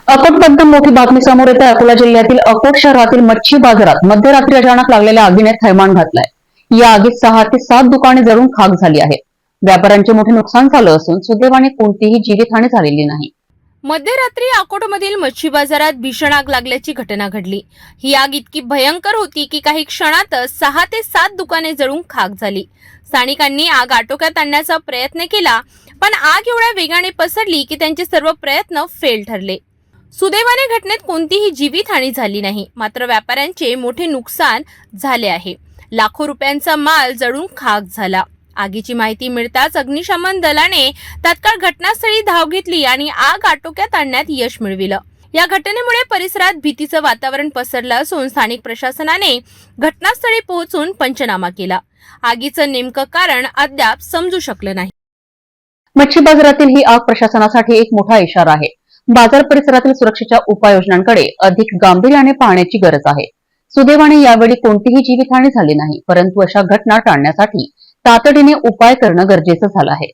अकोटबद्दल मोठी बातमी समोर येते। अकोला जिल्ह्यातील अकोट शहरातील मच्छी बाजारात मध्यरात्री अचानक लागलेल्या आगीने थैमान घातलाय। या आगीत 6 ते 7 दुकाने जळून खाक झाली आहेत। व्यापाऱ्यांचे मोठे नुकसान झालं असून सुदैवाने कोणतीही जीवितहानी झालेली नाही। मध्यरात्री अकोटमधील मच्छी बाजारात भीषण आग लागल्याची घटना घडली। ही आग इतकी भयंकर होती की काही क्षणातच 6 ते 7 दुकाने जळून खाक झाली। स्थानिकांनी आग आटोक्यात आणण्याचा प्रयत्न केला, पण आग एवढ्या वेगाने पसरली की त्यांचे सर्व प्रयत्न फेल ठरले। सुदैवाने घटनेत कोणतीही जीवितहानी झाली नाही, मात्र व्यापाऱ्यांचे मोठे नुकसान झाले आहे। लाखो रुपयांचा माल जळून खाक झाला। आगीची माहिती मिळताच अग्निशमन दलाने तात्काळ घटनास्थळी धाव घेतली आणि आग आटोक्यात आणण्यात यश मिळविलं। या घटनेमुळे परिसरात भीतीचं वातावरण पसरलं असून स्थानिक प्रशासनाने घटनास्थळी पोहोचून पंचनामा केला। आगीचं नेमकं कारण अद्याप समजू शकलं नाही। मच्छी बाजारातील ही आग प्रशासनासाठी एक मोठा इशारा आहे। बाजार परिसरातील सुरक्षेच्या उपाययोजनांकडे अधिक गांभीर्याने पाहण्याची गरज आहे। सुदैवाने यावेळी कोणतीही जीवितहानी झाली नाही, परंतु अशा घटना टाळण्यासाठी तातडीने उपाय करणं गरजेचं झालं आहे।